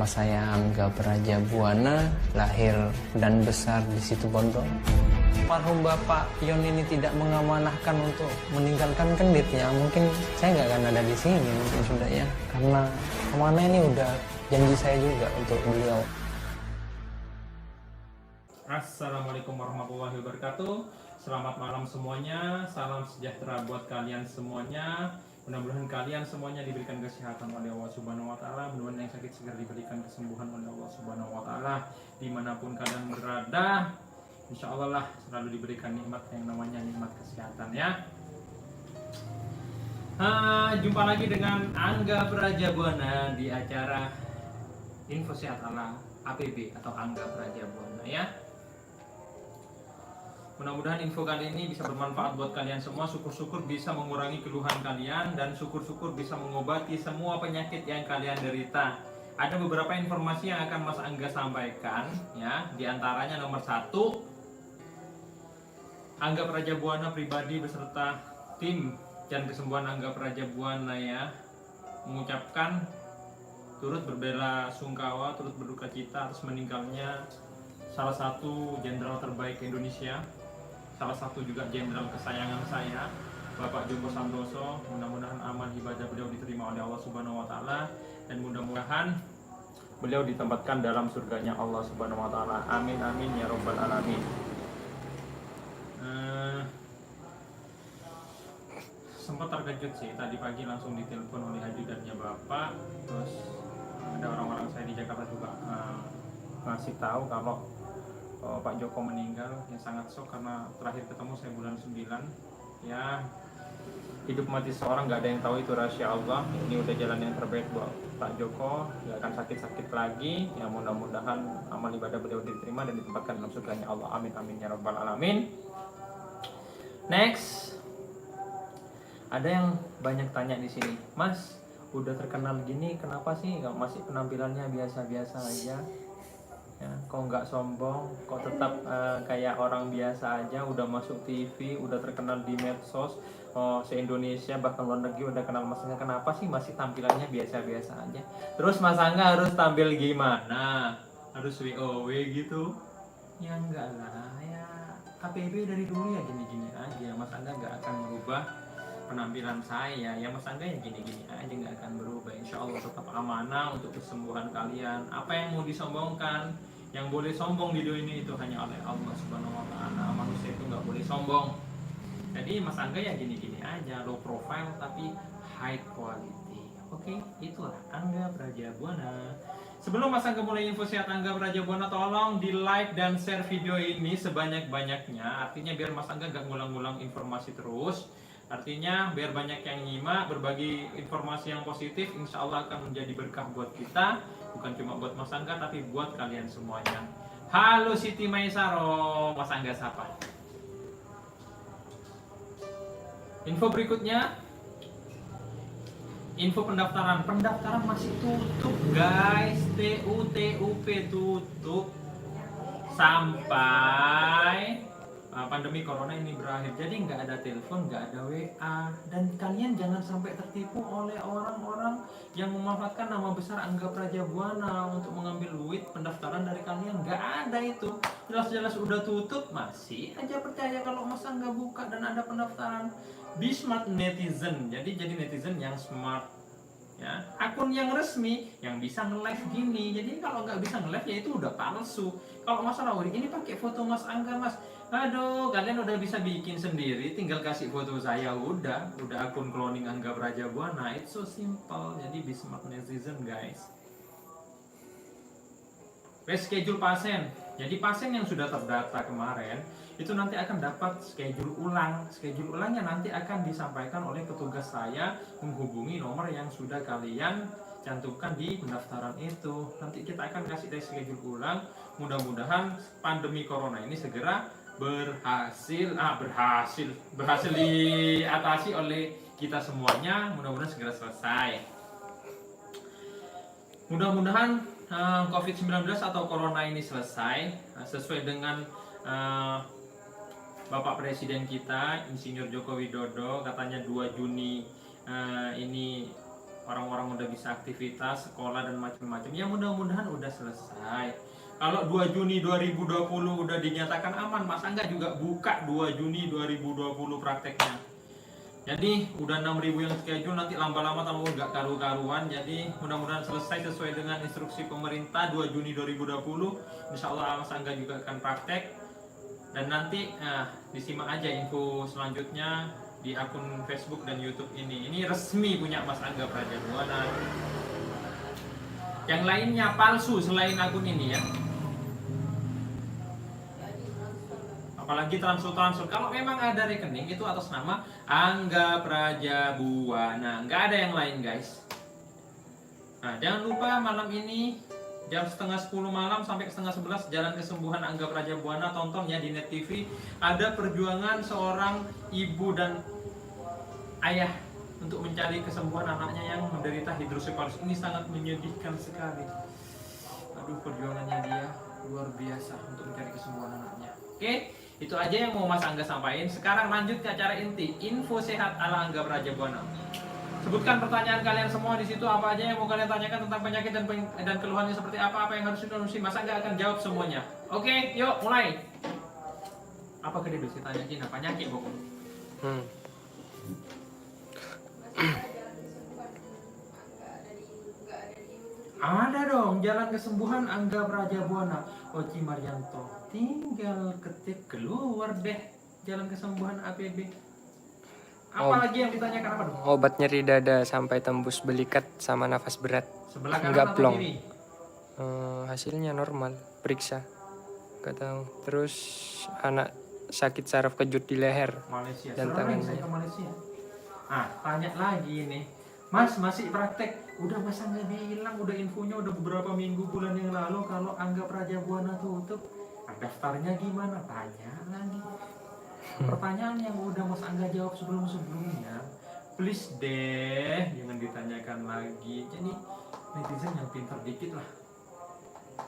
Nama saya Angga Prajabuana, lahir dan besar di Situbondo. Almarhum Bapak Yon ini tidak mengamanahkan untuk meninggalkan Kenditnya, mungkin saya nggak akan ada di sini mungkin sudah ya, karena amanah ini udah janji saya juga untuk beliau. Assalamualaikum warahmatullahi wabarakatuh. Selamat malam semuanya. Salam sejahtera buat kalian semuanya. Mudah-mudahan kalian semuanya diberikan kesehatan oleh Allah Subhanahu wa taala. Mudah-mudahan yang sakit segera diberikan kesembuhan oleh Allah Subhanahu wa taala. Dimanapun kalian berada, insya Allah lah selalu diberikan nikmat yang namanya nikmat kesehatan ya. Jumpa lagi dengan Angga Prajabuana di acara Info Sehat ala APB atau Angga Prajabuana ya. Mudah-mudahan info kali ini bisa bermanfaat buat kalian semua. Syukur-syukur bisa mengurangi keluhan kalian, dan syukur-syukur bisa mengobati semua penyakit yang kalian derita. Ada beberapa informasi yang akan Mas Angga sampaikan ya. Di antaranya nomor 1, Angga Prajabuana pribadi beserta tim dan kesembuhan Angga Prajabuana ya mengucapkan turut berbela sungkawa, turut berduka cita atas meninggalnya salah satu jenderal terbaik Indonesia, salah satu juga jenderal kesayangan saya, Bapak Joko Santoso. Mudah-mudahan amal ibadah beliau diterima oleh Allah Subhanahu wa taala, dan mudah-mudahan beliau ditempatkan dalam surganya Allah Subhanahu wa taala. Amin amin ya rabbal alamin. Sempat terkejut sih tadi pagi, langsung ditelepon oleh ajudannya Bapak, terus ada orang-orang saya di Jakarta juga ngasih tahu kalau Pak Joko meninggal. Ya sangat shock karena terakhir ketemu saya bulan 9 ya. Hidup mati seorang nggak ada yang tahu, itu rahasia Allah. Ini udah jalan yang terbaik buat Pak Joko, nggak akan sakit-sakit lagi ya. Mudah-mudahan amal ibadah beliau diterima dan ditempatkan dalam surganya Allah. Amin amin ya rabbal alamin. Next, ada yang banyak tanya di sini, Mas udah terkenal gini kenapa sih nggak masih penampilannya biasa-biasa aja ya, kok nggak sombong, kok tetap kayak orang biasa aja, udah masuk TV, udah terkenal di medsos, se-Indonesia bahkan luar negeri udah kenal Mas Angga, kenapa sih masih tampilannya biasa-biasa aja? Terus Mas Angga harus tampil gimana? Harus WOW gitu? Ya enggak lah ya, APB dari dulu ya gini-gini aja. Mas Angga nggak akan merubah penampilan saya ya. Mas Angga ya gini-gini aja, nggak akan berubah. Insya Allah tetap amanah untuk kesembuhan kalian. Apa yang mau disombongkan? Yang boleh sombong di dunia ini itu hanya oleh Allah Subhanahu wa taala. Manusia itu nggak boleh sombong. Jadi Mas Angga ya gini-gini aja, low profile tapi high quality. Oke, itulah Angga Prajabuana. Sebelum Mas Angga mulai info sehat Angga Prajabuana, tolong di like dan share video ini sebanyak-banyaknya. Artinya biar Mas Angga gak ngulang-ngulang informasi terus. Artinya biar banyak yang nyimak, berbagi informasi yang positif, insya Allah akan menjadi berkah buat kita. Bukan cuma buat Mas Angga, tapi buat kalian semuanya. Halo Siti Maisaro, Mas Angga sapa. Info berikutnya, info pendaftaran. Pendaftaran masih tutup guys, TUP tutup sampai pandemi corona ini berakhir. Jadi nggak ada telepon, nggak ada WA, dan kalian jangan sampai tertipu oleh orang-orang yang memanfaatkan nama besar Angga Prajabuana untuk mengambil duit pendaftaran dari kalian. Nggak ada itu, jelas-jelas udah tutup, masih aja percaya kalau Mas Angga buka dan ada pendaftaran. Be smart netizen, jadi netizen yang smart ya. Akun yang resmi yang bisa nge-live gini. Jadi kalau nggak bisa nge-live ya itu udah palsu. Kalau masalah ini pakai foto Mas Angga Mas, aduh, kalian udah bisa bikin sendiri, tinggal kasih foto saya, udah akun cloning Angga Prajabuana. It's so simple. Jadi be smart netizen guys. Reschedule pasien. Jadi pasien yang sudah terdata kemarin itu nanti akan dapat schedule ulang. Schedule ulangnya nanti akan disampaikan oleh petugas saya menghubungi nomor yang sudah kalian cantumkan di pendaftaran itu. Nanti kita akan kasih schedule ulang. Mudah-mudahan pandemi corona ini segera berhasil diatasi oleh kita semuanya. Mudah-mudahan segera selesai. Mudah-mudahan COVID-19 atau corona ini selesai sesuai dengan Bapak Presiden kita Insinyur Joko Widodo. Katanya 2 Juni ini orang-orang udah bisa aktivitas, sekolah dan macam-macam. Ya mudah-mudahan udah selesai. Kalau 2 Juni 2020 udah dinyatakan aman, Mas Angga juga buka 2 Juni 2020 prakteknya. Jadi udah 6.000 yang schedule, nanti lama-lama tambah nggak karu-karuan. Jadi mudah-mudahan selesai sesuai dengan instruksi pemerintah 2 Juni 2020. Insya Allah Mas Angga juga akan praktek. Dan nanti disimak aja info selanjutnya di akun Facebook dan YouTube ini. Ini resmi punya Mas Angga Prajabuana. Yang lainnya palsu selain akun ini ya. Apalagi transfer. Kalau memang ada rekening itu atas nama Angga Prajabuana, nggak ada yang lain guys. Nah jangan lupa malam ini jam 10:30 malam sampai 10:30 Jalan Kesembuhan Angga Prajabuana, tonton ya di Net TV. Ada perjuangan seorang ibu dan ayah untuk mencari kesembuhan anaknya yang menderita hidrosefalus. Ini sangat menyedihkan sekali. Aduh, perjuangannya dia luar biasa untuk mencari kesembuhan anaknya. Oke, itu aja yang mau Mas Angga sampaikan. Sekarang lanjut ke acara inti, info sehat ala Angga Prajabuana. Sebutkan pertanyaan kalian semua di situ, apa aja yang mau kalian tanyakan tentang penyakit dan keluhannya seperti apa yang harus dikonsumsi. Mas Angga akan jawab semuanya. Oke, yuk mulai. Apa ke dia sih tanya Cina penyakit pokoknya. Ada dong, Jalan Kesembuhan Angga Prajabuana, Oci Maryanto. Tinggal ketik keluar deh Jalan Kesembuhan APB. Apalagi yang ditanyakan apa dong? Obat nyeri dada sampai tembus belikat sama nafas berat. Sebelah kanan Enggak atau plong. kiri? Hasilnya normal, periksa. Gak tahu. Terus anak sakit saraf kejut di leher Malaysia. dan Sering tangannya. saya ke Malaysia. Tanya lagi nih. Mas masih praktek? Udah Mas Angga bilang, udah infonya udah beberapa minggu bulan yang lalu kalau Angga Prajabuana tutup. Daftarnya gimana? Tanya lagi. Pertanyaan yang udah Mas Angga jawab sebelum-sebelumnya, please deh jangan ditanyakan lagi. Jadi netizen yang pintar dikit lah.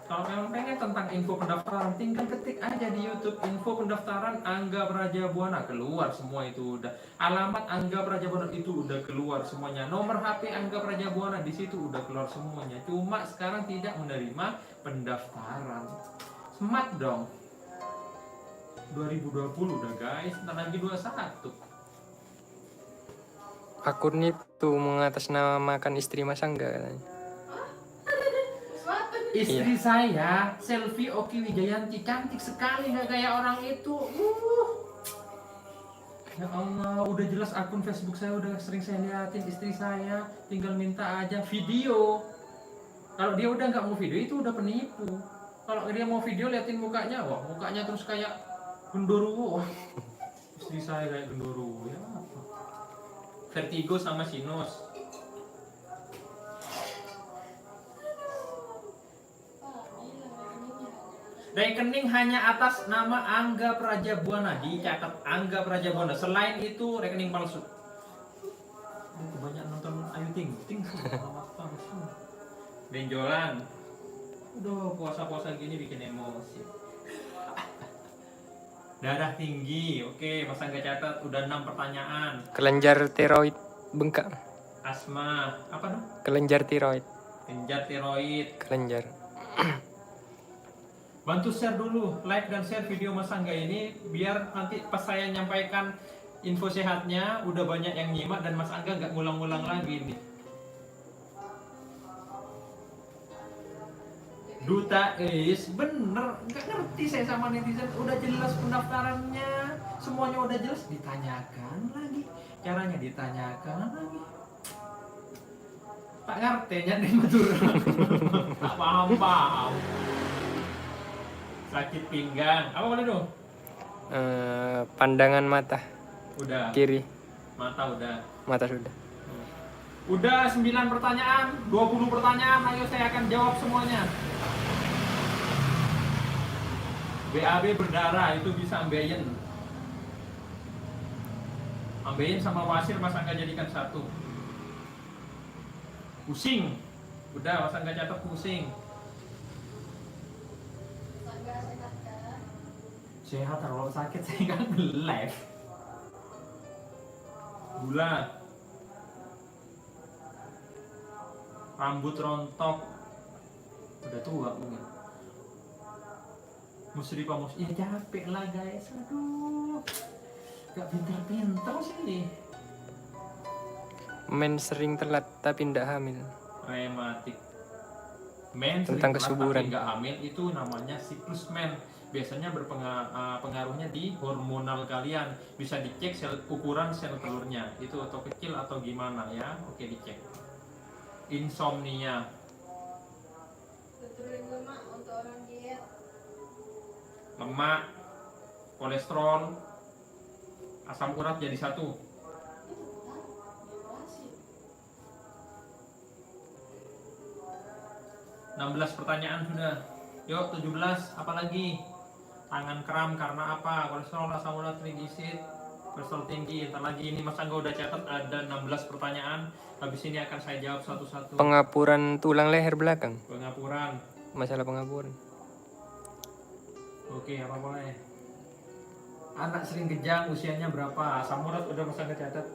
Kalau memang pengen tentang info pendaftaran, tinggal ketik aja di YouTube info pendaftaran Angga Prajabuana, keluar semua itu udah. Alamat Angga Prajabuana itu udah keluar semuanya. Nomor HP Angga Prajabuana di situ udah keluar semuanya. Cuma sekarang tidak menerima pendaftaran. Smart dong. 2020 udah guys, ntar lagi 21. Akun itu mengatasnamakan istri Mas Angga katanya. Istri saya, Selfie Oki Wijayanti, cantik sekali, nggak kayak orang itu. Ya Allah, udah jelas akun Facebook saya udah sering saya liatin istri saya, tinggal minta aja video. Kalau dia udah nggak mau video itu udah penipu. Kalau dia mau video liatin mukanya, wah mukanya terus kayak genderuwo. Istri saya kayak genderuwo, ya apa? Vertigo sama sinus. Rekening hanya atas nama Angga Prajabuana, dicatat Angga Prajabuana. Selain itu rekening palsu. Banyak nonton Ayu Ting Ting sih, palsu. Benjolan. Udah puasa-puasa gini bikin emosi. Darah tinggi, oke, Mas Angga catat udah 6 pertanyaan. Kelenjar tiroid bengkak. Asma, apa dong? Kelenjar tiroid. Kelenjar tiroid. Kelenjar. Bantu share dulu, like dan share video Mas Angga ini biar nanti pas saya nyampaikan info sehatnya udah banyak yang nyimak dan Mas Angga nggak ngulang-ngulang lagi nih. Duta bener, nggak ngerti saya sama netizen, udah jelas pendaftarannya, semuanya udah jelas, ditanyakan lagi, caranya ditanyakan lagi. Tak ngerti nih betul, tak paham. Sakit pinggang, apa boleh dong? Pandangan mata Udah. kiri. Mata udah. Mata sudah. Udah 9 pertanyaan, 20 pertanyaan, ayo saya akan jawab semuanya. BAB berdarah itu bisa ambeien. Ambeien sama wasir Mas Angga jadikan satu. Pusing. Udah Mas Angga catat pusing. Sehat, kalau sakit saya nggak live. Gula. rambut rontok, udah tua mungkin. Musrifah ya capek lah guys, aduh, gak pintar-pintar sih. Men sering telat tapi ndak hamil. Rematik. Men Tentang sering telat kesuburan. tapi nggak hamil itu namanya siklus men. Biasanya berpengaruhnya di hormonal kalian. Bisa dicek ukuran sel telurnya itu atau kecil atau gimana ya. Oke, dicek. Insomnia. Betulin lemak untuk orang diet. Lemak, kolesterol, asam urat jadi satu. 16 pertanyaan sudah. Yuk 17, apa lagi? Tangan kram karena apa? Kolesterol, asam urat, trigliserid, kolesterol tinggi. Entar lagi ini Mas Angga udah catat ada 16 pertanyaan. Habis ini akan saya jawab satu-satu. Pengapuran tulang leher belakang. Pengapuran. Masalah pengapuran. Oke, apa boleh? Anak sering kejang, usianya berapa? Asam urat udah Mas Angga catat.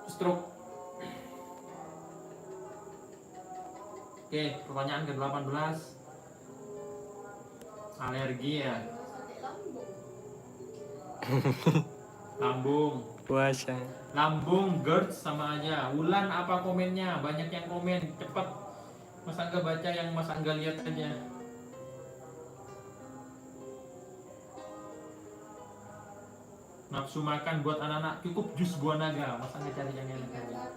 Stroke. Oke, pertanyaan ke-18. Alergi ya? Sakit lambung. Lambung. Puasa. Lambung, GERD sama aja. Wulan apa komennya? Banyak yang komen. Cepat. Mas Angga baca yang Mas Angga lihat aja. Nafsu makan buat anak-anak cukup jus buah naga. Mas Angga cari yang enak aja.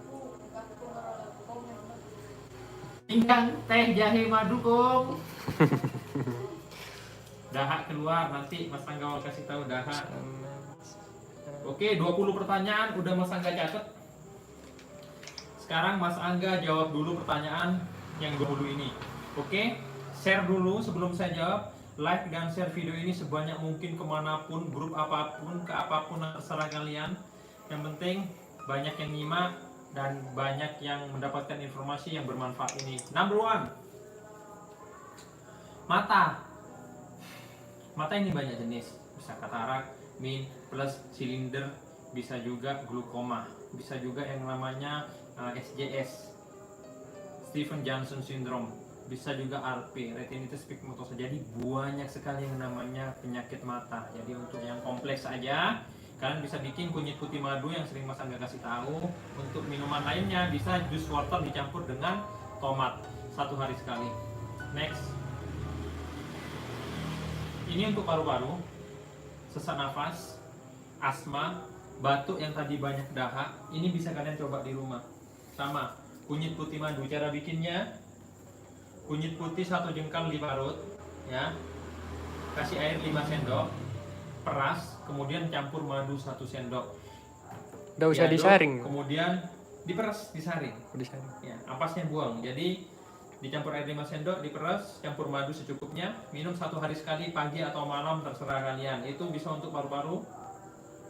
Pinggang teh jahe madu kong. Dahak keluar nanti Mas Angga kasih tahu dahak. Oke, 20 pertanyaan udah Mas Angga catat. Sekarang Mas Angga jawab dulu pertanyaan yang 20 ini. Oke, share dulu sebelum saya jawab. Like dan share video ini sebanyak mungkin kemanapun, grup apapun, ke apapun terserah kalian. Yang penting banyak yang nyimak dan banyak yang mendapatkan informasi yang bermanfaat ini. Number 1, mata. Mata ini banyak jenis, bisa katarak, min, plus, silinder, bisa juga glaukoma, bisa juga yang namanya SJS, Stephen Johnson syndrome, bisa juga RP, retinitis pigmentosa. Jadi banyak sekali yang namanya penyakit mata. Jadi untuk yang kompleks aja, kalian bisa bikin kunyit putih madu yang sering Mas Angga kasih tahu. Untuk minuman lainnya bisa jus wortel dicampur dengan tomat 1 hari sekali. Next, ini untuk paru-paru, sesak nafas, asma, batuk yang tadi banyak dahak. Ini bisa kalian coba di rumah. Sama kunyit putih madu. Cara bikinnya, kunyit putih 1 jengkal diparut, ya, kasih air 5 sendok, peras, kemudian campur madu 1 sendok. Nggak usah Diaduk, disaring. kemudian diperas, disaring. Disaring. Ya, ampasnya buang. Jadi dicampur air 5 sendok, diperas, campur madu secukupnya, minum 1 hari sekali, pagi atau malam terserah kalian. Itu bisa untuk paru-paru,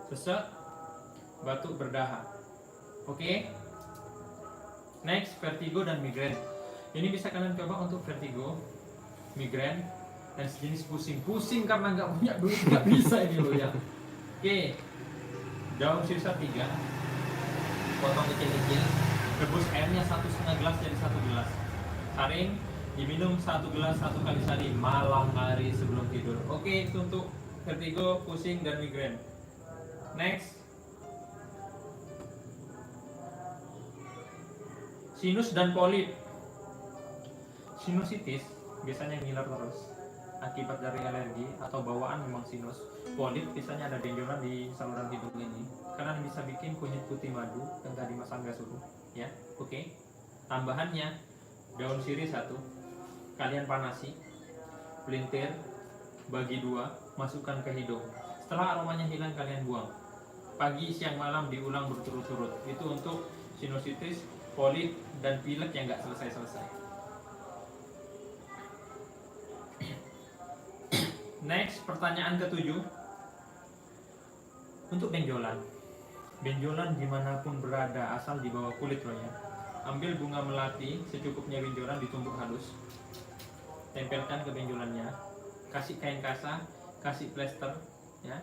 sesak, batuk, berdahak. Oke. Next, vertigo dan migrain. Ini bisa kalian coba untuk vertigo, migrain, dan sejenis pusing. Pusing karena nggak punya duit, nggak bisa ini loh ya. Oke, daun sirsa 3, potong kecil-kecil, rebus airnya 1,5 gelas jadi 1 gelas. Saring, diminum 1 gelas 1 kali sehari, malam hari sebelum tidur. Oke, itu untuk vertigo, pusing, dan migrain. Next, sinus dan polip. Sinusitis biasanya ngiler terus akibat dari alergi atau bawaan memang sinus. Polip biasanya ada benjolan di saluran hidung ini. Kalian bisa bikin kunyit putih madu yang tadi Mas Angga suruh, ya. Oke. Tambahannya daun sirih 1, kalian panasi, pelintir, bagi 2, masukkan ke hidung. Setelah aromanya hilang kalian buang. Pagi, siang, malam diulang berturut-turut. Itu untuk sinusitis, polip, dan pilek yang nggak selesai-selesai. Next, pertanyaan ke-7. Untuk benjolan. Benjolan dimanapun berada, asal di bawah kulit loh ya. Ambil bunga melati secukupnya benjolan, ditumbuk halus. Tempelkan ke benjolannya. Kasih kain kasah, kasih plester, ya.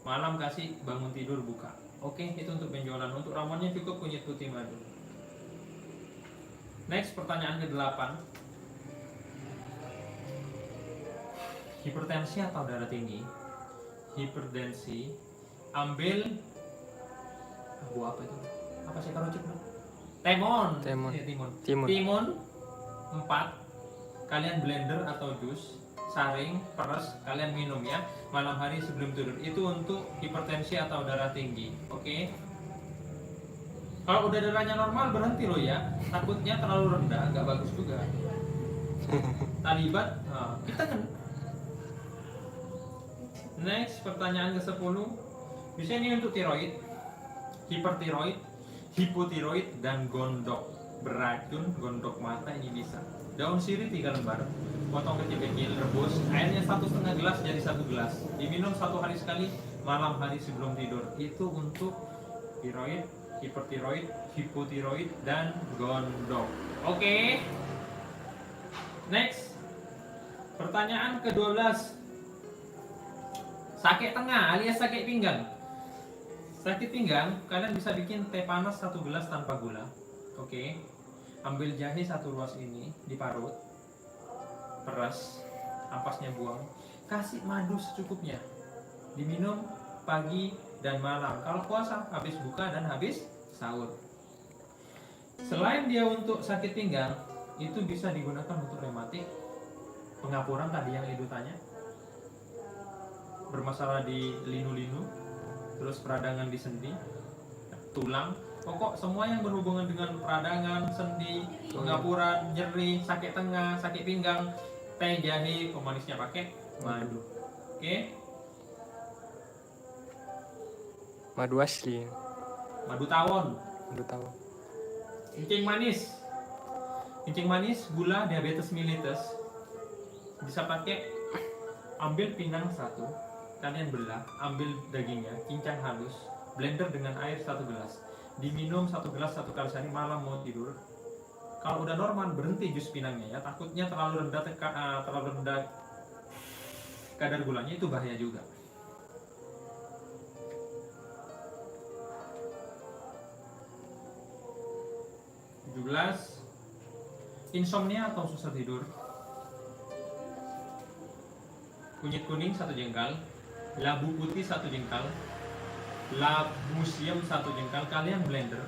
Malam kasih, bangun tidur buka. Oke, itu untuk benjolan. Untuk ramuannya cukup kunyit putih madu. Next, pertanyaan ke-8. Hipertensi atau darah tinggi? Hipertensi, ambil buah apa itu? Apa sih karucuk? Temon. Temon. Iya, timun. Timun. Timun 4. Kalian blender atau jus, saring, peres, kalian minum ya malam hari sebelum tidur. Itu untuk hipertensi atau darah tinggi. Oke. Kalau udah darahnya normal berhenti loh ya. Takutnya terlalu rendah, nggak bagus juga. Talibat, kita kan. Next, pertanyaan ke-10. Bisa ini untuk tiroid, hipertiroid, hipotiroid, dan gondok. Beracun, gondok mata ini bisa. Daun sirih 3 lembar, potong kecil-kecil, rebus, airnya 1,5 gelas jadi 1 gelas. Diminum 1 hari sekali, malam hari sebelum tidur. Itu untuk tiroid, hipertiroid, hipotiroid, dan gondok. Oke. Next. Pertanyaan ke-12. Sakit tengah alias sakit pinggang. Sakit pinggang, kalian bisa bikin teh panas 1 gelas tanpa gula. Oke. Ambil jahe 1 ruas ini, diparut, peras, ampasnya buang, kasih madu secukupnya. Diminum pagi dan malam. Kalau puasa, habis buka dan habis sahur. Selain dia untuk sakit pinggang, itu bisa digunakan untuk rematik, pengapuran tadi yang Edo tanya, bermasalah di linu-linu, terus peradangan di sendi, tulang, pokok semua yang berhubungan dengan peradangan, sendi, pengapuran, nyeri, sakit tengah, sakit pinggang, teh jahe, pemanisnya pakai madu. Oke? Madu asli. Madu tawon, Madu tahu. kencing manis. Kencing manis, gula, diabetes mellitus. Bisa pakai, ambil pindang 1, kalian belah, ambil dagingnya, cincang halus, blender dengan air 1 gelas. Diminum 1 gelas 1 kali sehari malam mau tidur. Kalau udah normal berhenti jus pinangnya ya. Takutnya terlalu rendah kadar gulanya, itu bahaya juga. Insomnia atau susah tidur. Kunyit kuning 1 jengkal, labu putih 1 jengkal, labu siam 1 jengkal, kalian blender,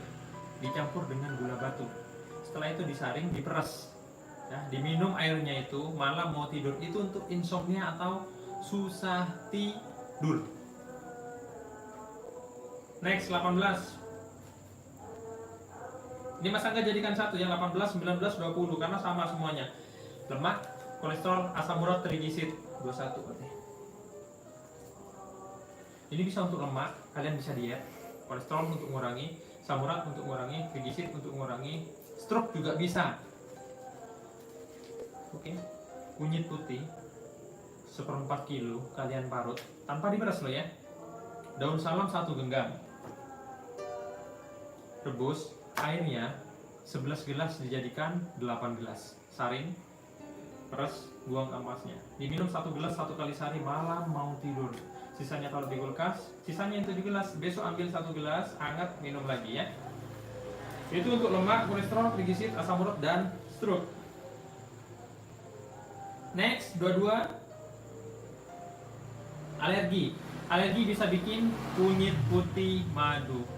dicampur dengan gula batu. Setelah itu disaring, diperas, ya, diminum airnya itu malam mau tidur. Itu untuk insomnia atau susah tidur. Next, 18. Ini Mas Angga jadikan 1 ya, 18, 19, 20 karena sama semuanya. Lemak, kolesterol, asam urat, trigliserid 21 berarti. Ini bisa untuk lemak, kalian bisa diet. Kolesterol untuk mengurangi, asam urat untuk mengurangi, trigliserid untuk mengurangi, stroke juga bisa. Oke. Kunyit putih 1/4 kilo kalian parut tanpa diperas loh ya. Daun salam 1 genggam. Rebus, airnya 11 gelas dijadikan 8 gelas. Saring, peras, buang ampasnya. Diminum 1 gelas 1 kali sehari malam mau tidur. Sisanya taruh di kulkas. Sisanya itu di gelas. Besok ambil 1 gelas, hangat, minum lagi ya. Itu untuk lemak, kolesterol, trigliserid, asam urat, dan stroke. Next, 22. Alergi. Alergi bisa bikin kunyit putih madu.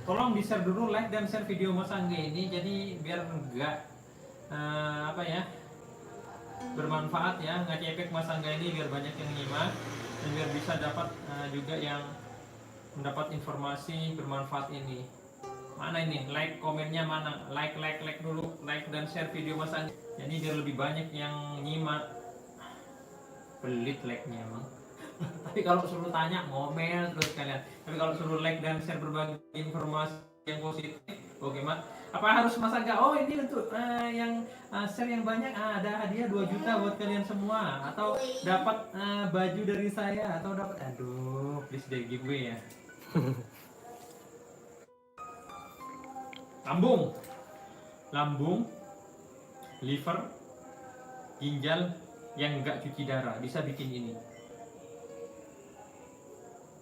Tolong di share dulu, like dan share video Mas Angga ini, jadi biar enggak bermanfaat ya, nggak cepek Mas Angga ini, biar banyak yang nyimak dan biar bisa dapat juga yang mendapat informasi bermanfaat ini. Mana ini like, komennya mana? Like dulu, like dan share video Mas Angga. Jadi biar lebih banyak yang nyimak. Pelit like-nya emang. Tapi kalau suruh tanya ngomel terus kalian. Tapi kalau suruh like dan share berbagi informasi yang positif, oke Mak. Apa harus Mas Angga? Oh ini untuk yang share yang banyak, ada hadiah 2 juta buat kalian semua, atau dapat baju dari saya, atau dapat, aduh please deh giveaway ya. Lambung, liver, ginjal yang enggak cuci darah bisa bikin ini.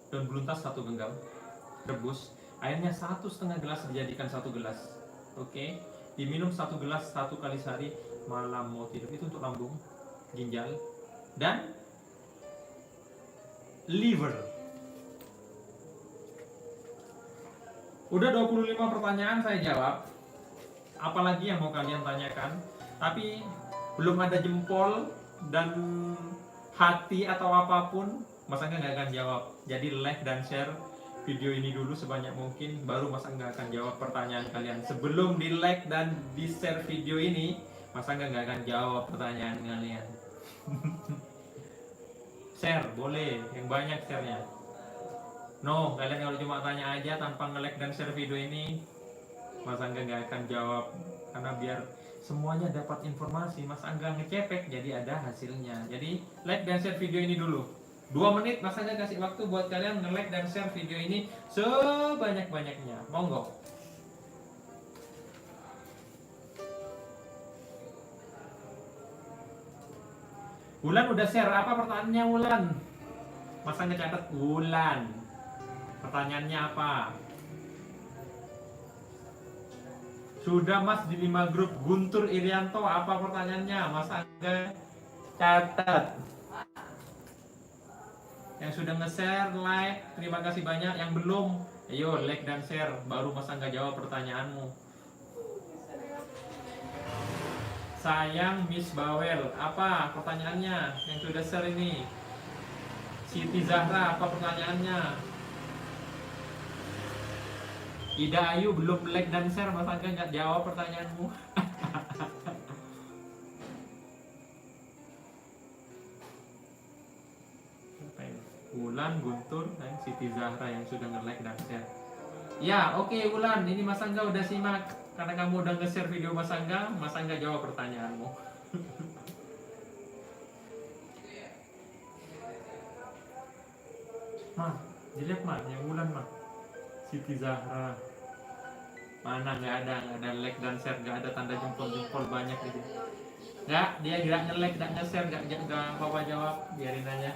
Daun beluntas 1 genggam, rebus, airnya 1,5 gelas dijadikan 1 gelas. Oke, Diminum 1 gelas 1 kali sehari malam mau tidur. Itu untuk lambung, ginjal, dan liver. Udah 25 pertanyaan saya jawab. Apalagi yang mau kalian tanyakan? Tapi belum ada jempol dan hati atau apapun, Mas Angga nggak akan jawab. Jadi like dan share video ini dulu sebanyak mungkin, baru Mas Angga akan jawab pertanyaan kalian. Sebelum di like dan di share video ini, Mas Angga nggak akan jawab pertanyaan kalian. Share boleh, yang banyak sharenya. No, kalian kalau cuma tanya aja tanpa nge-like dan share video ini, Mas Angga nggak akan jawab. Karena biar semuanya dapat informasi, Mas Angga ngecepek, jadi ada hasilnya. Jadi like dan share video ini dulu. 2 menit Mas Angga kasih waktu buat kalian nge-like dan share video ini sebanyak-banyaknya. Monggo. Wulan udah share, apa pertanyaannya Wulan? Mas Angga catat Wulan. Pertanyaannya apa? Sudah Mas di 5 grup. Guntur Irianto, apa pertanyaannya? Mas Angga catat. Yang sudah nge-share, like, terima kasih banyak. Yang belum, ayo like dan share, baru Mas Angga jawab pertanyaanmu. Sayang Miss Bawel, apa pertanyaannya? Yang sudah share ini. Siti Zahra, apa pertanyaannya? Ida Ayu belum like dan share, Mas Angga nggak jawab pertanyaanmu. Wulan, Guntur, dan Siti Zahra yang sudah nge-like dan share. Ya, oke Wulan, ini Mas Angga udah simak. Karena kamu udah nge-share video Mas Angga jawab pertanyaanmu. Mah, dilihat mah, yang Wulan mah. Siti Zahra. Mana nggak ada like dan share, nggak ada tanda jempol banyak itu. Nggak, dia nggak nge-like, nggak nge-share, nggak apa jawab, biarin aja.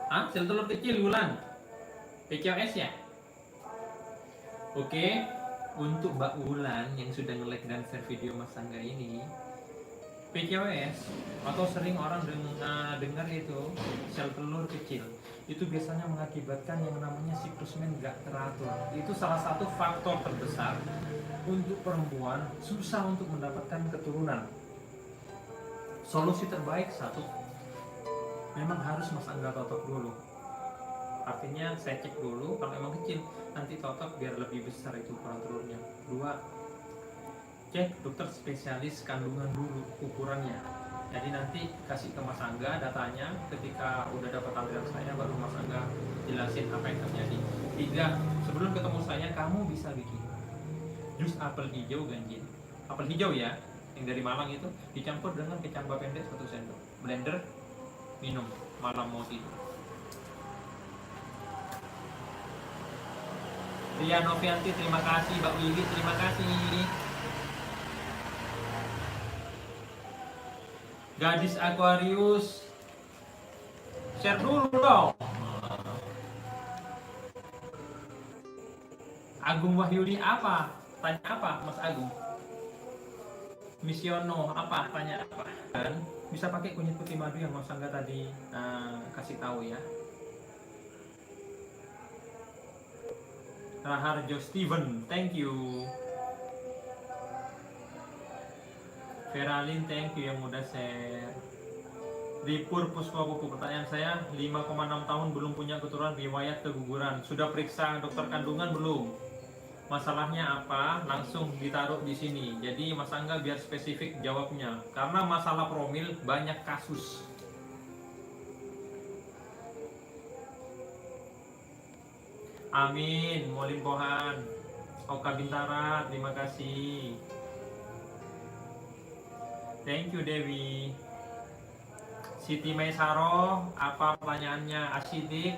Ah, sel telur kecil Wulan. PCOS ya? Oke, untuk Mbak Wulan yang sudah nge-like dan share video Mas Angga ini, PCOS atau sering orang dengar itu sel telur kecil, itu biasanya mengakibatkan yang namanya siklus men gak teratur. Itu salah satu faktor terbesar untuk perempuan susah untuk mendapatkan keturunan. Solusi terbaik satu, memang harus Mas Angga totok dulu. Artinya saya cek dulu, kalau emang kecil nanti totok biar lebih besar itu ukuran telurnya. 2, cek dokter spesialis kandungan dulu ukurannya. Jadi nanti kasih ke Mas Angga datanya, ketika udah dapat tampilan saya baru Mas Angga jelasin apa yang terjadi. 3, sebelum ketemu saya kamu bisa bikin jus apel hijau ganjil. Apel hijau ya, yang dari Malang itu dicampur dengan kecap pendek 1 sendok. Blender, minum malam mau tidur. Ria Novianti, terima kasih. Mbak Wiwi, terima kasih. Gadis Aquarius, share dulu dong. Agung Wahyudi, apa? Tanya apa Mas Agung? Misiono, apa? Tanya apa? Dan bisa pakai kunyit putih madu yang Mas Angga tadi kasih tahu ya. Raharjo Steven, thank you. Veralin, thank you yang udah share. Ripur Puspapupu, pertanyaan saya 5,6 tahun belum punya keturunan, riwayat keguguran. Sudah periksa dokter kandungan belum? Masalahnya apa? Langsung ditaruh di sini. Jadi Mas Angga biar spesifik jawabnya. Karena masalah promil banyak kasus. Amin, Molin Pohan, Oka Bintara, terima kasih. Thank you Dewi. Siti Maisaro, apa pertanyaannya? Asidik.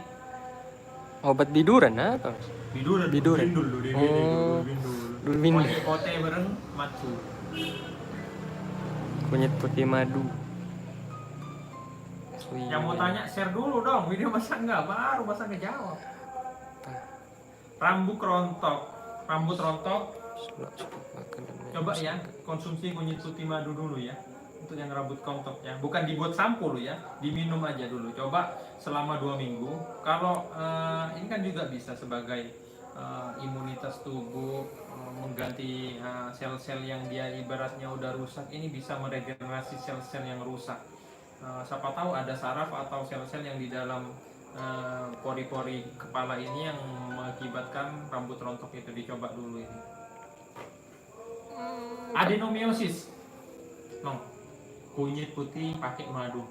Obat biduran apa? Biduran. Biduran. Bindul. Oh, bindul. Kote bareng matsu. Kunyit putih madu. Yang mau tanya share dulu dong video Mas Angga, baru Mas Angga jawab. Rambut rontok Coba ya, konsumsi kunyit putih madu dulu ya. Untuk yang rambut kongtok ya. Bukan dibuat sampo loh ya, diminum aja dulu. Coba selama 2 minggu. Kalau ini kan juga bisa sebagai imunitas tubuh, mengganti sel-sel yang dia ibaratnya udah rusak. Ini bisa meregenerasi sel-sel yang rusak. Siapa tahu ada saraf atau sel-sel yang di dalam pori-pori kepala ini yang mengakibatkan rambut rontok itu. Dicoba dulu ini. Adenomiosis, no, kunyit putih pakai madu.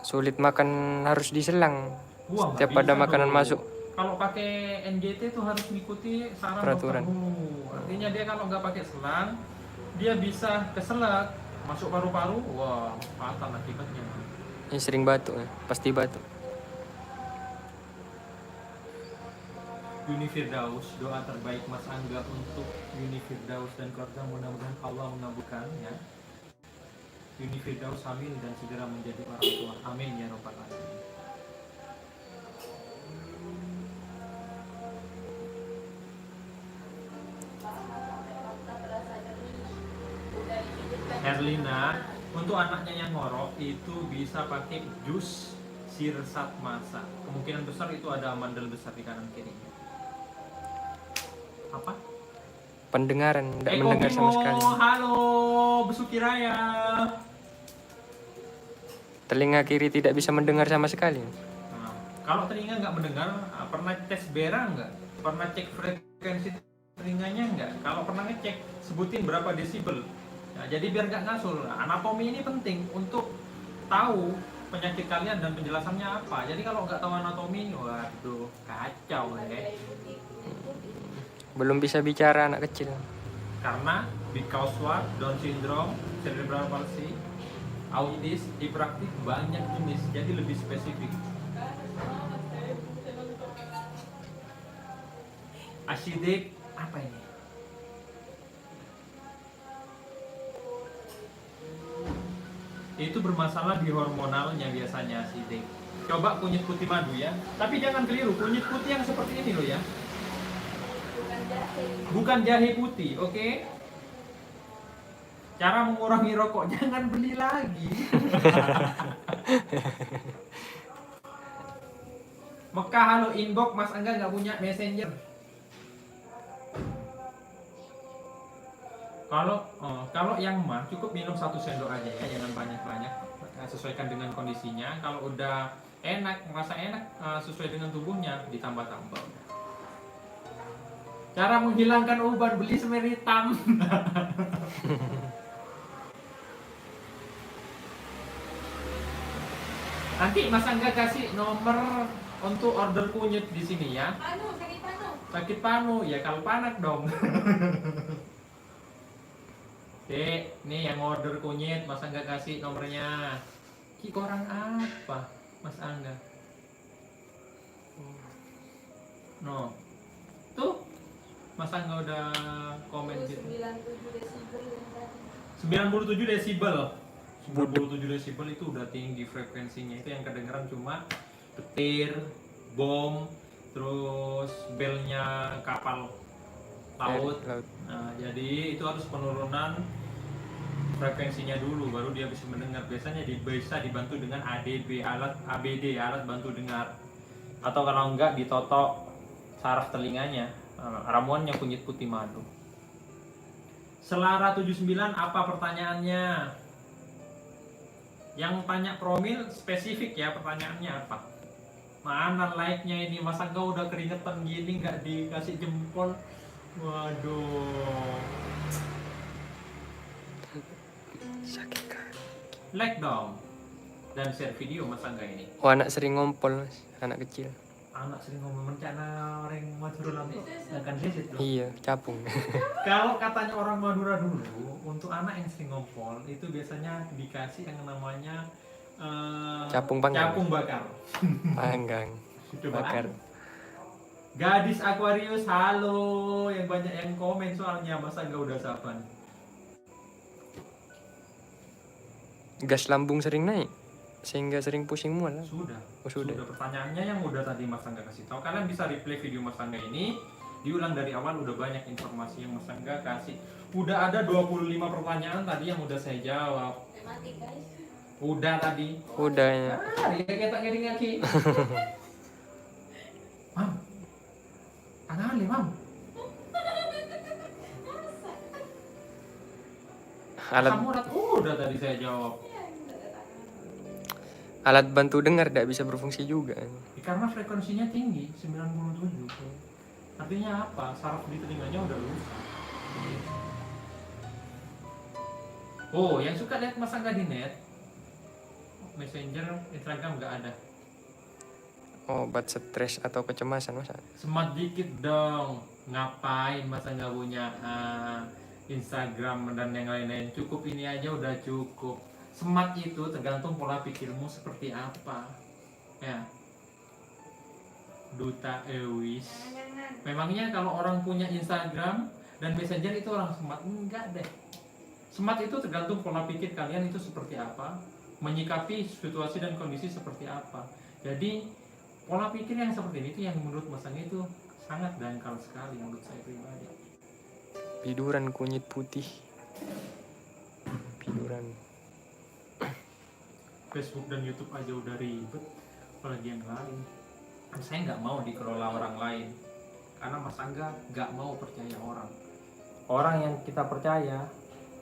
Sulit makan, harus diselang. Wah, nggak Setiap ada bisa makanan dong. masuk. Kalau pakai NGT tuh harus mengikuti saran Peraturan. dokter dulu. Artinya dia kalau nggak pakai selang, dia bisa keselak, masuk paru-paru, wah fatal akibatnya. Ini sering batuk ya, pasti batuk. Yuni Firdaus, doa terbaik Mas Angga untuk Yuni Firdaus dan keluarga, mudah-mudahan Allah mengabulkan ya. Yuni Firdaus hamil dan segera menjadi orang tua. Amin ya robbal alamin. Herlina, untuk anaknya yang ngorok itu bisa pakai jus sirsat masak. Kemungkinan besar itu ada amandel besar di kanan kirinya. Apa? Pendengaran, tidak Eko mendengar sama Bimo, sekali. halo Besuki Raya. Telinga kiri tidak bisa mendengar sama sekali. Nah, kalau telinga nggak mendengar, pernah tes Bera nggak? Pernah cek frekuensi telinganya nggak? Kalau pernah ngecek, sebutin berapa desibel. Nah, jadi biar nggak ngasul. Nah, anatomi ini penting untuk tahu penyakit kalian dan penjelasannya apa. Jadi kalau nggak tahu anatomi, waduh kacau ya. Belum bisa bicara anak kecil. Karena because what, Down syndrome, cerebral palsy, autis, hiperaktif banyak jenis, jadi lebih spesifik. Asidik apa ini? Itu bermasalah di hormonalnya biasanya asidik. Coba kunyit putih madu ya. Tapi jangan keliru, kunyit putih yang seperti ini loh ya. Bukan jahe putih, oke? Cara mengurangi rokok, jangan beli lagi. Mekah halo inbox, Mas Angga nggak punya messenger. Kalau yang mah cukup minum 1 sendok aja ya, jangan banyak-banyak. Sesuaikan dengan kondisinya. Kalau udah enak, merasa enak sesuai dengan tubuhnya, ditambah-tambah. Cara menghilangkan uban, beli semer hitam. Nanti Mas Angga kasih nomor untuk order kunyit di sini ya. Panu, sakit panu. Sakit panu, ya kalau panas dong. Dek, nih yang order kunyit, Mas Angga kasih nomornya. Ki orang apa, Mas Angga? No, tuh, Mas Angga udah komen gitu. 97 desibel yang tadi. 97 desibel. 97 desibel itu udah tinggi frekuensinya. Itu yang kedengeran cuma petir, bom, terus belnya kapal laut. Nah, jadi itu harus penurunan frekuensinya dulu baru dia bisa mendengar. Biasanya bisa dibantu dengan ADB, alat ABD, alat bantu dengar. Atau kalau enggak ditotok saraf telinganya, ramuannya kunyit putih madu. Selara 79 apa pertanyaannya? Yang tanya promil spesifik ya pertanyaannya apa? Mana like-nya ini? Mas Angga udah keringetan gini nggak dikasih jempol? Waduh. Sakit kaki. Like dong. Dan share video Mas Angga ini. Oh, anak sering ngompol, Mas. Anak kecil. Anak sering ngomong mencana orang Madura lama akan visit loh. Iya, capung. Kalau katanya orang Madura dulu, untuk anak yang sering ngompol itu biasanya dikasih yang namanya Capung panggang. capung bakar. Panggang. Coba. Bakar. Gadis Aquarius, halo. Yang banyak yang komen soalnya Mas Angga udah saban. Gas lambung sering naik, sehingga sering pusing mual. Sudah. Oh, sudah. Pertanyaannya yang udah tadi Mas Angga kasih tahu. Kalian bisa replay video Mas Angga ini Diulang dari awal, udah banyak informasi yang Mas Angga kasih. Udah ada 25 pertanyaan tadi yang udah saya jawab. Mati guys. Udah tadi. Udah ya. Dia tak ngiring lagi. Mam. Anale, Mam. Alat Kamu udah tadi saya jawab. alat bantu dengar tidak bisa berfungsi juga. Karena frekuensinya tinggi, 97. Artinya apa? Saraf di telinganya udah rusak. Oh, yang suka lihat Mas Angga di net, Messenger, Instagram nggak ada. Obat stres atau kecemasan Mas. Smart dikit dong. Ngapain Mas Angga punya Instagram dan yang lain-lain? Cukup ini aja udah cukup. Smart itu tergantung pola pikirmu seperti apa. Ya. Duta Ewis. Memangnya kalau orang punya Instagram dan Messenger itu orang smart? Enggak deh. Smart itu tergantung pola pikir kalian itu seperti apa, menyikapi situasi dan kondisi seperti apa. Jadi pola pikir yang seperti ini itu yang menurut Mas Angga itu sangat dangkal sekali menurut saya pribadi. Tiduran kunyit putih. Tiduran. Facebook dan YouTube aja udah ribet, apalagi yang lain. Saya nggak mau dikelola orang lain, karena Mas Angga nggak mau percaya orang. Orang yang kita percaya,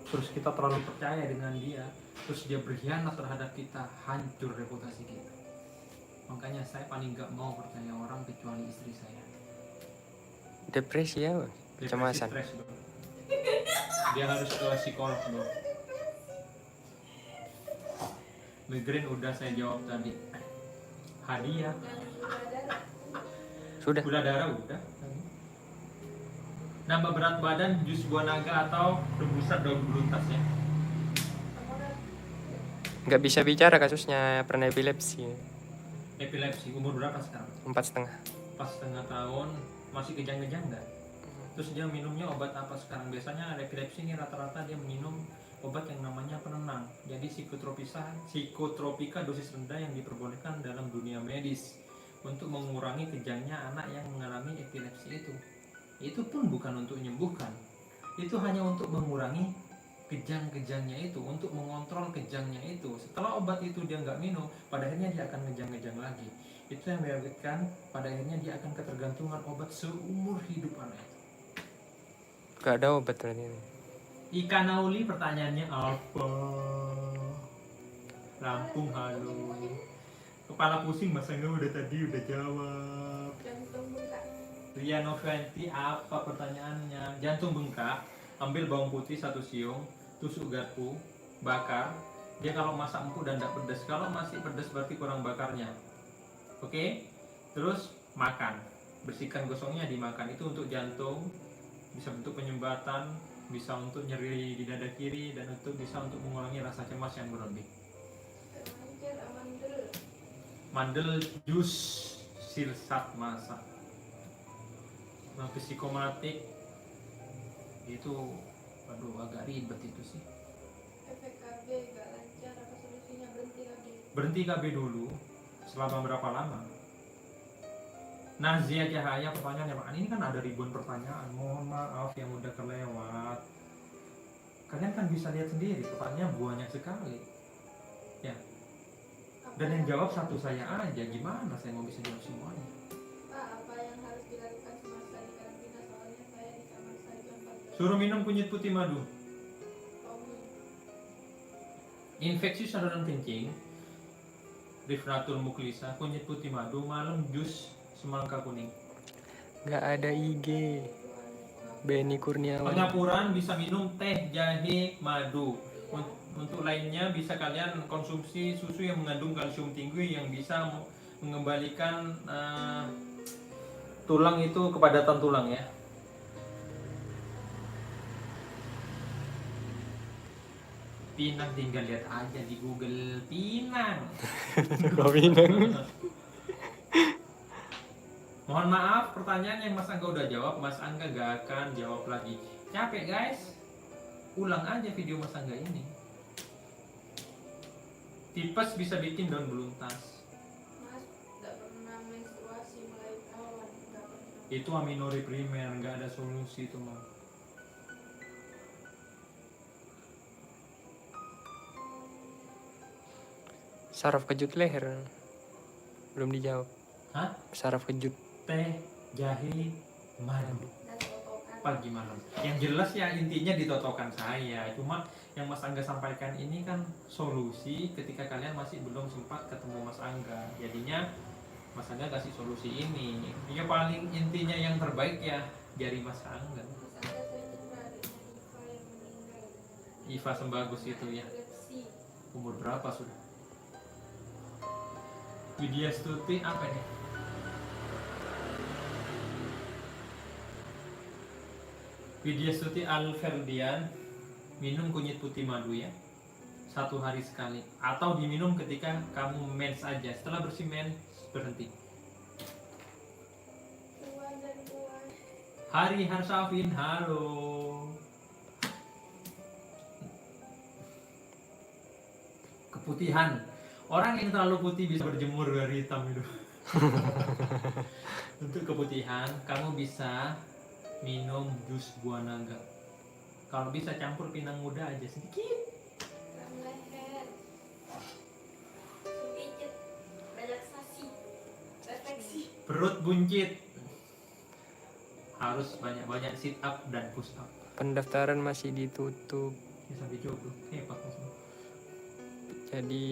terus kita terlalu percaya dengan dia, terus dia berkhianat terhadap kita, hancur reputasi kita. Makanya saya paling nggak mau percaya orang kecuali istri saya. Depresi ya, Bang? Depresi, Kecemasan. stres, bro. Dia harus ke psikolog, bro. Migrain udah saya jawab tadi. Hadiah. Sudah. Gula darah udah. Nambah berat badan, jus buah naga atau rebusan daun beluntas ya. Nggak bisa bicara kasusnya pernah epilepsi. Epilepsi umur berapa sekarang? 4,5. Pas setengah tahun, masih kejang-kejang nggak? Terus dia minumnya obat apa sekarang? Biasanya epilepsi ini rata-rata dia minum obat yang namanya penenang. Jadi psikotropika dosis rendah yang diperbolehkan dalam dunia medis untuk mengurangi kejangnya anak yang mengalami epilepsi itu. Itu pun bukan untuk menyembuhkan, itu hanya untuk mengurangi kejang-kejangnya itu, untuk mengontrol kejangnya itu. Setelah obat itu dia nggak minum, pada akhirnya dia akan kejang-kejang lagi. Itu yang menyebabkan pada akhirnya dia akan ketergantungan obat seumur hidup anak itu. Nggak ada obat tadi ini. Ikan Nauli pertanyaannya apa? Lampung halo. Kepala pusing Mas Angga udah tadi udah jawab. Jantung bengkak. Ria Novanti apa pertanyaannya? Jantung bengkak, ambil bawang putih 1 siung, tusuk garpu, bakar. Dia kalau masak empuk dan tidak pedas. Kalau masih pedas berarti kurang bakarnya. Oke? Terus makan. Bersihkan gosongnya dimakan. Itu untuk jantung, bisa untuk penyumbatan, bisa untuk nyeri di dada kiri, dan bisa untuk mengurangi rasa cemas yang berlebih. Mandel jus silsat masak. Nah, psikomatik itu aduh agak ribet itu sih. Efek KB gak lancar, apa solusinya? Berhenti KB dulu. Selama berapa lama? Nazia Cahaya pertanyaannya, Pak, ini kan ada ribuan pertanyaan. Mohon maaf yang udah kelewat. Kalian kan bisa lihat sendiri, pertanyaan banyak sekali. Ya. Dan yang jawab satu saya aja, gimana saya mau bisa jawab semuanya? Pak, apa yang harus dilakukan semasa di karantina? Soalnya saya di kamar saja 14 Suruh minum kunyit putih madu. tahun. Infeksi saluran kencing, Rifratul Muklisa, kunyit putih madu, malam jus semangka kuning. Nggak ada IG. Benny Kurniawan. Pengapuran bisa minum teh, jahe, madu. Untuk lainnya bisa kalian konsumsi susu yang mengandung kalsium tinggi yang bisa mengembalikan tulang itu kepadatan tulang ya. Pinang tinggal lihat aja di Google Pinang. Mohon maaf pertanyaan yang Mas Angga udah jawab, Mas Angga gak akan jawab lagi. Capek guys. Ulang aja video Mas Angga ini. Tipes bisa bikin daun beluntas. Mas, gak pernah menstruasi mulai kawan. Gak pernah. Itu aminori primer, nggak ada solusi itu mah. Saraf kejut leher belum dijawab. Hah? Saraf kejut. Teh, jahe, madu. Dan totokan. Apa gimana? Yang jelas ya intinya ditotokan saya. Cuma yang Mas Angga sampaikan ini kan solusi ketika kalian masih belum sempat ketemu Mas Angga. Jadinya Mas Angga kasih solusi ini. Ya paling intinya yang terbaik ya dari Mas Angga. Mas Angga saya citra adiknya Iva yang meninggal dengan Iva Sembagus itu ya. epilepsi. Umur berapa sudah? Widya Stuti apa nih? Widya Stuti Alferdian, minum kunyit putih madu ya, 1 hari sekali, atau diminum ketika kamu mens aja. Setelah bersih mens berhenti. Tuan dan Tuan. Hari Harsafin, halo. Keputihan. Orang yang terlalu putih bisa berjemur dari hitam itu. Untuk keputihan, kamu bisa minum jus buah naga. Kalau bisa campur pinang muda aja sedikit. Kram leher. Pijit. Relaksasi. Refleksi. Perut buncit. Harus banyak-banyak sit up dan push up. Pendaftaran masih ditutup. Ya, sampai jomblo. Hebat Mas. Jadi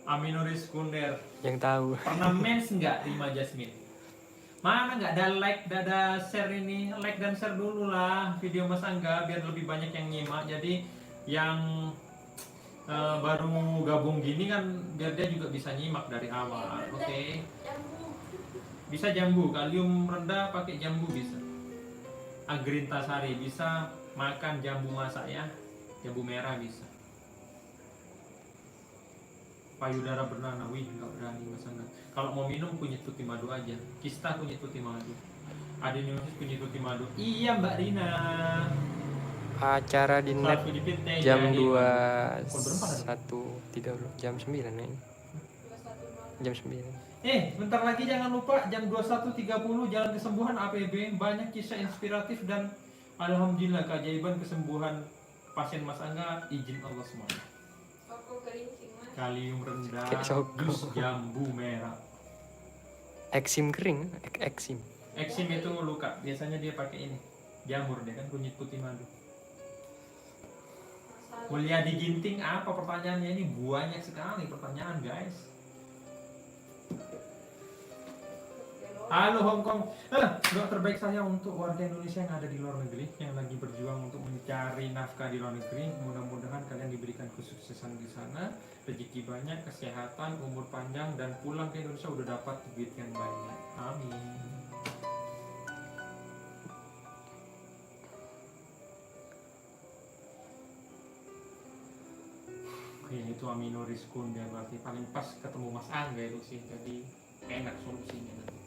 Aminori sekunder. yang tahu. Pernah mens nggak Rima Jasmine? Mana nggak ada like, nggak ada share ini. Like dan share dulu lah video Mas Angga biar lebih banyak yang nyimak. Jadi yang baru gabung gini kan biar dia juga bisa nyimak dari awal. Oke. Jambu. Bisa jambu, kalium rendah pakai jambu bisa. Agrintasari bisa makan jambu masak ya. Jambu merah bisa. Payudara bernanah, wih nggak berani Mas Angga. Kalau mau minum kunyit putih madu aja. Kista kunyit putih madu. Adenomyosis kunyit putih madu. Iya Mbak Rina. Acara di net Saat Filipin teh jam jadi 21.30 jam 9 ini. 21 malam. Jam 9. bentar lagi jangan lupa jam 21.30 Jalan Kesembuhan APB. Banyak kisah inspiratif dan alhamdulillah keajaiban kesembuhan pasien Mas Angga, izin Allah semuanya. Soko kerincing mas. Kalium rendah, Kayak soko. jus jambu merah. Eksim kering, eksim. Eksim itu luka, biasanya dia pakai ini. Jamur dia kan kunyit putih madu. Masalah. Mulia diginting apa pertanyaannya ini? Banyak sekali pertanyaan guys. Halo Hongkong, doa terbaik saya untuk warga Indonesia yang ada di luar negeri yang lagi berjuang untuk mencari nafkah di luar negeri. Mudah-mudahan kalian diberikan kesuksesan di sana, rezeki banyak, kesehatan, umur panjang, dan pulang ke Indonesia udah dapat duit yang banyak. Amin. Oke, itu aminori sekunder berarti paling pas ketemu Mas Angga itu sih, jadi enak solusinya nanti.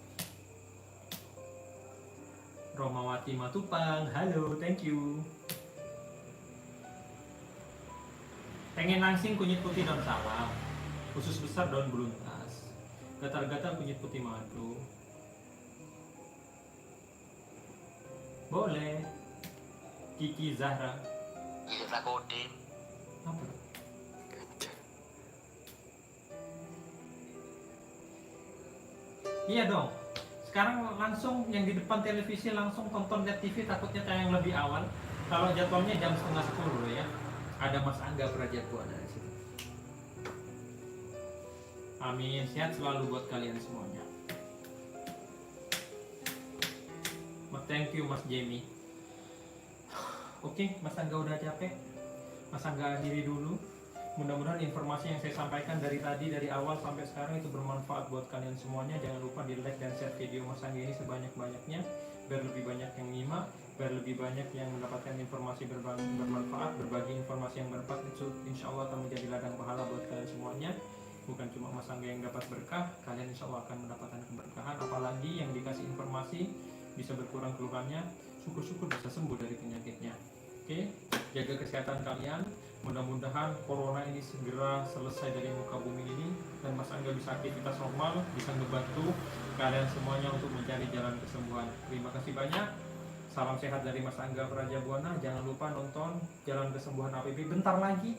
Romawati Matupang, halo, thank you. Pengen langsing kunyit putih daun salam, usus besar daun beluntas, gatal-gatal kunyit putih madu. Boleh. Kiki Zahra. Iya, Kodin. Apa? Iya dong. Sekarang langsung yang di depan televisi langsung tonton Net TV, takutnya tayang lebih awal. Kalau jadwalnya jam 9:30 ya. Ada Mas Angga Prajatwana di situ. Amin, sehat selalu buat kalian semuanya. Thank you Mas Jamie. Oke, Mas Angga udah capek. Mas Angga akhiri dulu. Mudah-mudahan informasi yang saya sampaikan dari tadi, dari awal sampai sekarang itu bermanfaat buat kalian semuanya. Jangan lupa di like dan share video Mas Angga ini sebanyak-banyaknya, biar lebih banyak yang nyimak, biar lebih banyak yang mendapatkan informasi bermanfaat. Berbagi informasi yang bermanfaat itu insya Allah akan menjadi ladang pahala buat kalian semuanya. Bukan cuma Mas Angga yang dapat berkah, kalian insya Allah akan mendapatkan keberkahan. Apalagi yang dikasih informasi bisa berkurang keluhannya, syukur-syukur bisa sembuh dari penyakitnya. Oke, jaga kesehatan kalian, Mudah-mudahan corona ini segera selesai dari muka bumi ini dan Mas Angga bisa aktivitas normal, bisa membantu kalian semuanya untuk mencari jalan kesembuhan. Terima kasih banyak. Salam sehat dari Mas Angga Praja Buana. Jangan lupa nonton Jalan Kesembuhan APB bentar lagi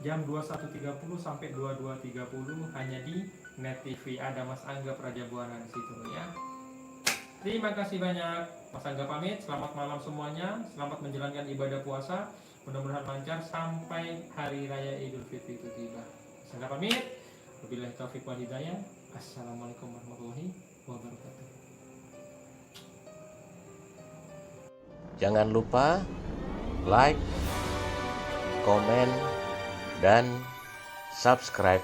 jam 21.30 sampai 22.30 hanya di Net TV. Ada Mas Angga Praja Buana di situ ya. Terima kasih banyak. Mas Angga pamit. Selamat malam semuanya. Selamat menjalankan ibadah puasa. Mudah-mudahan lancar sampai hari raya Idul Fitri itu tiba. Mas Angga pamit. Wabillahi taufiq wal hidayah. Assalamualaikum warahmatullahi wabarakatuh. Jangan lupa like, komen, dan subscribe